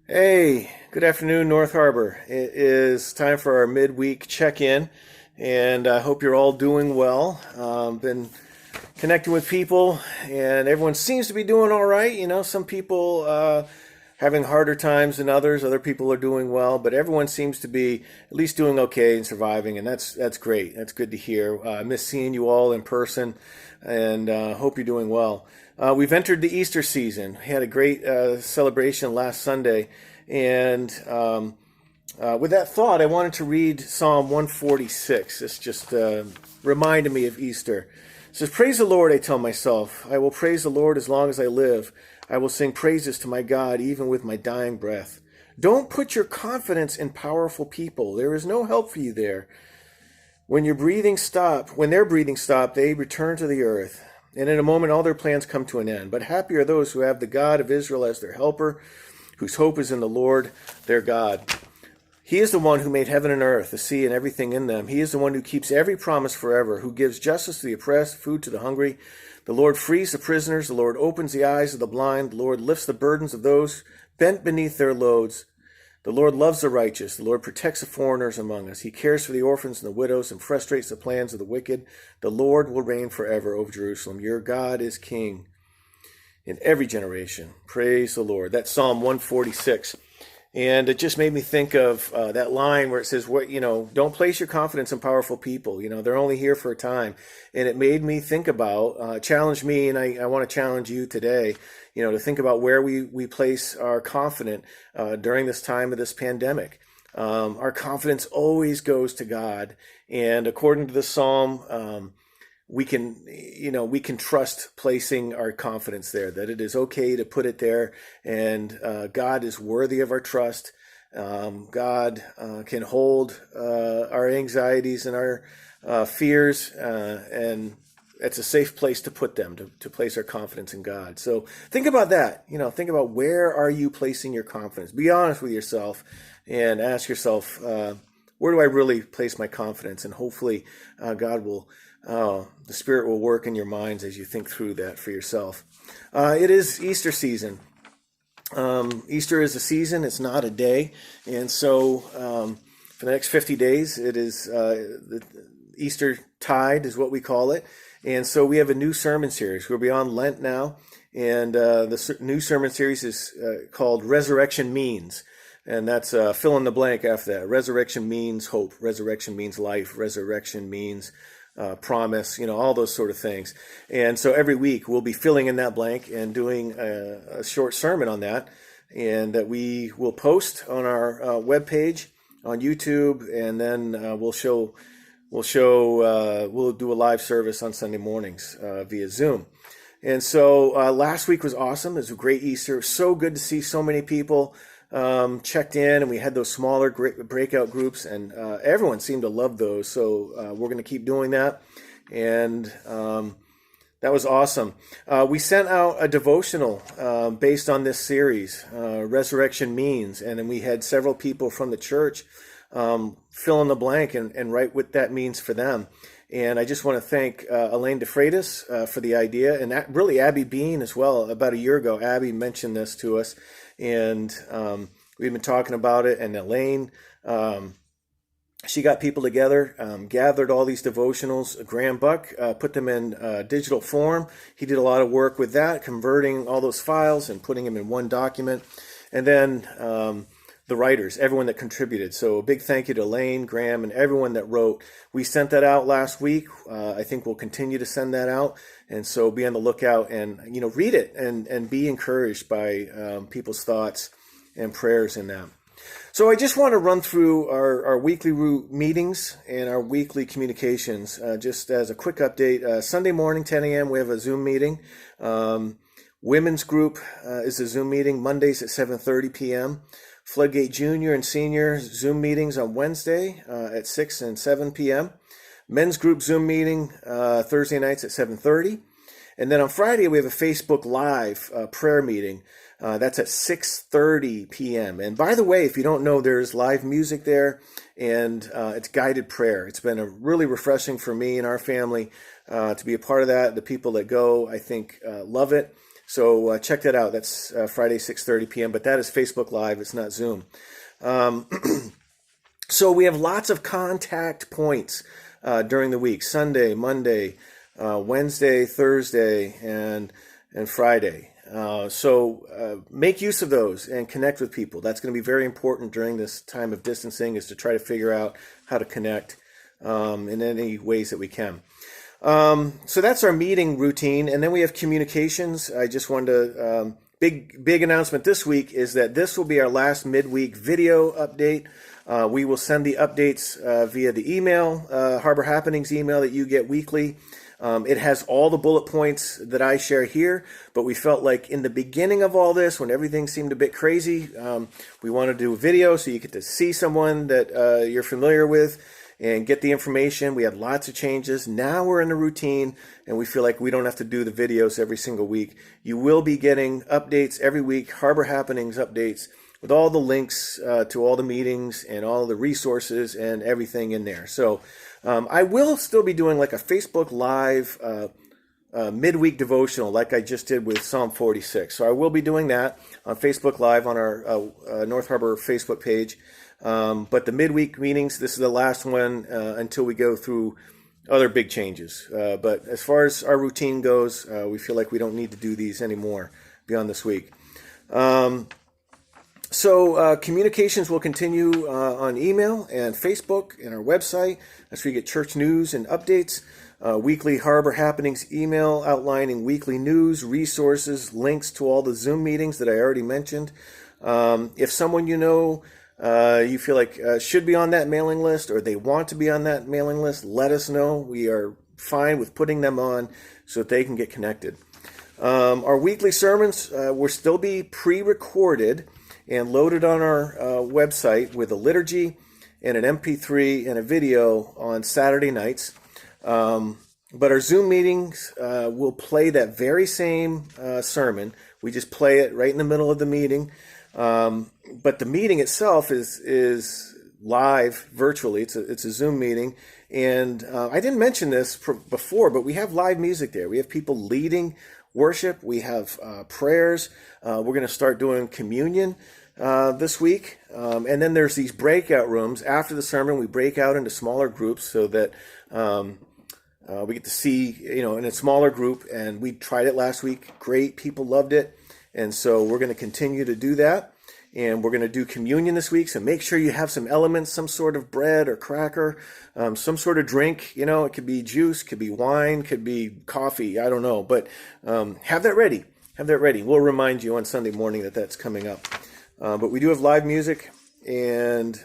Hey, good afternoon, North Harbor. It is time for our midweek check-in, and I hope you're all doing well. Been connecting with people, and everyone seems to be doing all right. You know, some people having harder times than others. Other people are doing well, but everyone seems to be at least doing okay and surviving, and that's great. That's good to hear. I miss seeing you all in person, and hope you're doing well. We've entered the Easter season. We had a great celebration last Sunday, and with that thought, I wanted to read Psalm 146. This just reminded me of Easter. It says, "Praise the Lord, I tell myself. I will praise the Lord as long as I live. I will sing praises to my God even with my dying breath. Don't put your confidence in powerful people. There is no help for you there. When their breathing stop, they return to the earth. And in a moment, all their plans come to an end. But happy are those who have the God of Israel as their helper, whose hope is in the Lord their God. He is the one who made heaven and earth, the sea, and everything in them. He is the one who keeps every promise forever, who gives justice to the oppressed, food to the hungry. The Lord frees the prisoners. The Lord opens the eyes of the blind. The Lord lifts the burdens of those bent beneath their loads. The Lord loves the righteous. The Lord protects the foreigners among us. He cares for the orphans and the widows and frustrates the plans of the wicked. The Lord will reign forever over Jerusalem. Your God is king in every generation. Praise the Lord." That's Psalm 146. And it just made me think of that line where it says, don't place your confidence in powerful people. You know, they're only here for a time. And it made me think about, challenge me, and I want to challenge you today, to think about where we place our confidence during this time of this pandemic. Our confidence always goes to God. And according to the Psalm, we can trust placing our confidence there, that it is okay to put it there, and God is worthy of our trust. God can hold our anxieties and our fears, and it's a safe place to put them, to place our confidence in God. So think about that. Think about, where are you placing your confidence? Be honest with yourself and ask yourself, where do I really place my confidence? And hopefully God will, the Spirit will work in your minds as you think through that for yourself. It is Easter season. Easter is a season, it's not a day. And so for the next 50 days, it is the Easter tide is what we call it. And so we have a new sermon series. We're beyond Lent now. And the new sermon series is called Resurrection Means. And that's fill in the blank after that. Resurrection means hope. Resurrection means life. Resurrection means promise, all those sort of things. And so every week we'll be filling in that blank and doing a short sermon on that, and that we will post on our webpage on YouTube, and then we'll do a live service on Sunday mornings via Zoom. And so last week was awesome. It was a great Easter. It was so good to see so many people checked in, and we had those smaller breakout groups, and everyone seemed to love those. So we're going to keep doing that, and that was awesome. We sent out a devotional based on this series, Resurrection Means, and then we had several people from the church fill in the blank and write what that means for them. And I just want to thank Elaine DeFreitas for the idea, and really Abby Bean as well. About a year ago, Abby mentioned this to us, and we've been talking about it. And Elaine, she got people together, gathered all these devotionals. Graham Buck put them in digital form. He did a lot of work with that, converting all those files and putting them in one document. And then the writers, everyone that contributed. So a big thank you to Elaine, Graham, and everyone that wrote. We sent that out last week. I think we'll continue to send that out. And so be on the lookout and, read it and be encouraged by people's thoughts and prayers in that. So I just want to run through our weekly meetings and our weekly communications. Just as a quick update, Sunday morning, 10 a.m., we have a Zoom meeting. Women's group is a Zoom meeting Mondays at 7:30 p.m. Floodgate Junior and Senior Zoom meetings on Wednesday at 6 and 7 p.m. Men's group Zoom meeting Thursday nights at 7:30. And then on Friday, we have a Facebook Live prayer meeting. That's at 6:30 p.m. And by the way, if you don't know, there's live music there, and it's guided prayer. It's been really refreshing for me and our family to be a part of that. The people that go, I think, love it. So check that out. That's Friday, 6:30 p.m., but that is Facebook Live. It's not Zoom. So we have lots of contact points during the week: Sunday, Monday, Wednesday, Thursday, and Friday. So make use of those and connect with people. That's going to be very important during this time of distancing, is to try to figure out how to connect in any ways that we can. So that's our meeting routine. And then we have communications. I just wanted to, big announcement this week is that this will be our last midweek video update. We will send the updates via the email, Harbor Happenings email that you get weekly. It has all the bullet points that I share here, but we felt like in the beginning of all this, when everything seemed a bit crazy, we wanted to do a video so you get to see someone that you're familiar with and get the information. We had lots of changes. Now we're in the routine, and we feel like we don't have to do the videos every single week. You will be getting updates every week, Harbor Happenings updates, with all the links to all the meetings and all the resources and everything in there. So I will still be doing like a Facebook Live midweek devotional like I just did with Psalm 46. So I will be doing that on Facebook Live on our North Harbor Facebook page. But the midweek meetings, this is the last one until we go through other big changes. But as far as our routine goes, we feel like we don't need to do these anymore beyond this week. So communications will continue on email and Facebook and our website. That's where you get church news and updates. Weekly Harbor Happenings email outlining weekly news, resources, links to all the Zoom meetings that I already mentioned. If someone you know you feel like should be on that mailing list, or they want to be on that mailing list, let us know. We are fine with putting them on so that they can get connected. Our weekly sermons will still be pre-recorded and loaded on our website with a liturgy and an MP3 and a video on Saturday nights. But our Zoom meetings will play that very same sermon. We just play it right in the middle of the meeting. But the meeting itself is live virtually. It's a Zoom meeting. And I didn't mention this before, but we have live music there. We have people leading worship. We have prayers. We're going to start doing communion this week. And then there's these breakout rooms. After the sermon, we break out into smaller groups so that we get to see, in a smaller group. And we tried it last week. Great. People loved it. And so we're going to continue to do that. And we're going to do communion this week. So make sure you have some elements, some sort of bread or cracker, some sort of drink. It could be juice, could be wine, could be coffee. I don't know. But have that ready. Have that ready. We'll remind you on Sunday morning that that's coming up. But we do have live music and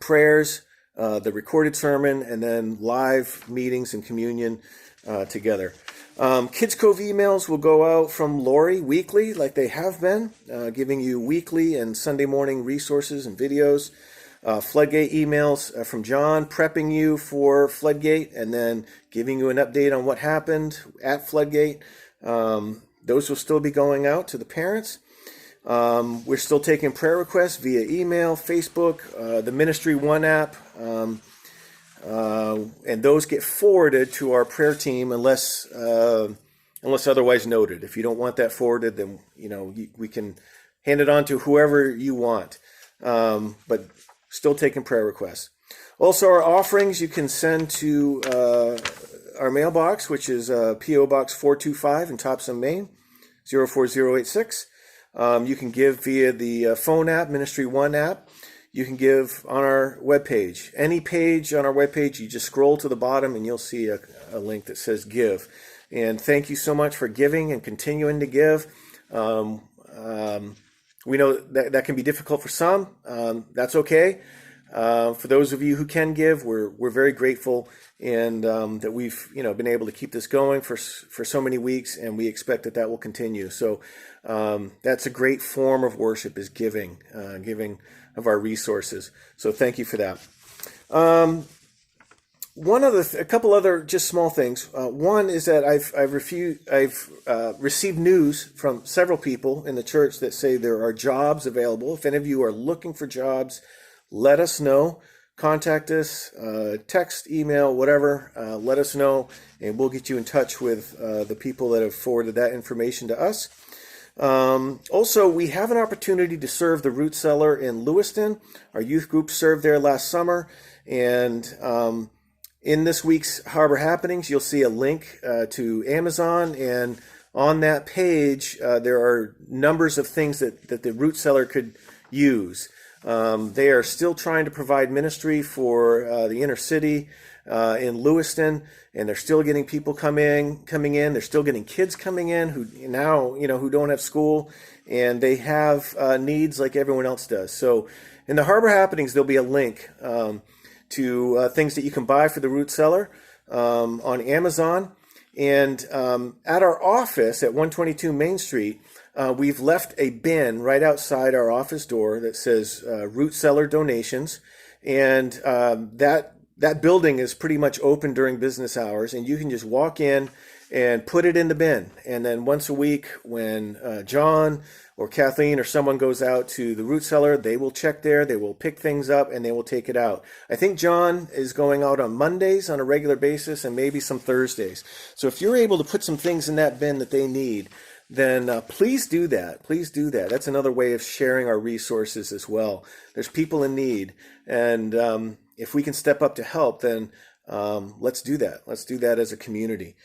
prayers, the recorded sermon, and then live meetings and communion together. Kids Cove emails will go out from Lori weekly, like they have been, giving you weekly and Sunday morning resources and videos. Floodgate emails from John, prepping you for Floodgate and then giving you an update on what happened at Floodgate. Those will still be going out to the parents. We're still taking prayer requests via email, Facebook, the Ministry One app. And those get forwarded to our prayer team unless otherwise noted. If you don't want that forwarded, then we can hand it on to whoever you want. But still taking prayer requests. Also, our offerings you can send to our mailbox, which is P.O. Box 425 in Topsom, Maine, 04086. You can give via the phone app, Ministry One app. You can give on our webpage. Any page on our webpage, you just scroll to the bottom and you'll see a link that says Give. And thank you so much for giving and continuing to give. We know that can be difficult for some. That's okay. For those of you who can give, we're very grateful, and that we've been able to keep this going for so many weeks, and we expect that will continue. So that's a great form of worship, is giving of our resources. So thank you for that. A couple other just small things. One is that I've received news from several people in the church that say there are jobs available. If any of you are looking for jobs, let us know. contact us, text, email, whatever. Let us know, and we'll get you in touch with the people that have forwarded that information to us. Also, we have an opportunity to serve the Root Cellar in Lewiston. Our youth group served there last summer, and in this week's Harbor Happenings, you'll see a link to Amazon, and on that page, there are numbers of things that the Root Cellar could use. They are still trying to provide ministry for the inner city in Lewiston, and they're still getting people coming in. They're still getting kids coming in who now, who don't have school, and they have needs like everyone else does. So in the Harbor Happenings, there'll be a link to things that you can buy for the Root Cellar on Amazon. And at our office at 122 Main Street, we've left a bin right outside our office door that says Root Cellar donations. And that building is pretty much open during business hours, and you can just walk in and put it in the bin. And then once a week, when John or Kathleen or someone goes out to the Root Cellar, they will check there, they will pick things up, and they will take it out. I think John is going out on Mondays on a regular basis, and maybe some Thursdays. So if you're able to put some things in that bin that they need, then please do that. Please do that. That's another way of sharing our resources as well. There's people in need, and if we can step up to help, then let's do that. Let's do that as a community.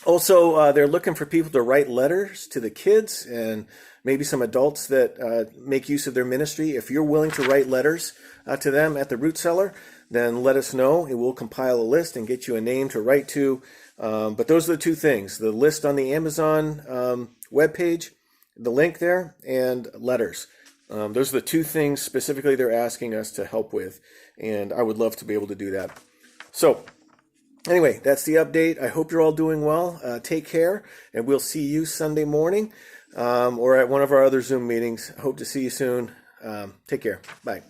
Also, they're looking for people to write letters to the kids and maybe some adults that make use of their ministry. If you're willing to write letters to them at the Root Cellar, then let us know, and we'll compile a list and get you a name to write to. But those are the two things: the list on the Amazon webpage, the link there, and letters. Those are the two things specifically they're asking us to help with, and I would love to be able to do that. So anyway, that's the update. I hope you're all doing well. Take care, and we'll see you Sunday morning or at one of our other Zoom meetings. Hope to see you soon. Take care. Bye.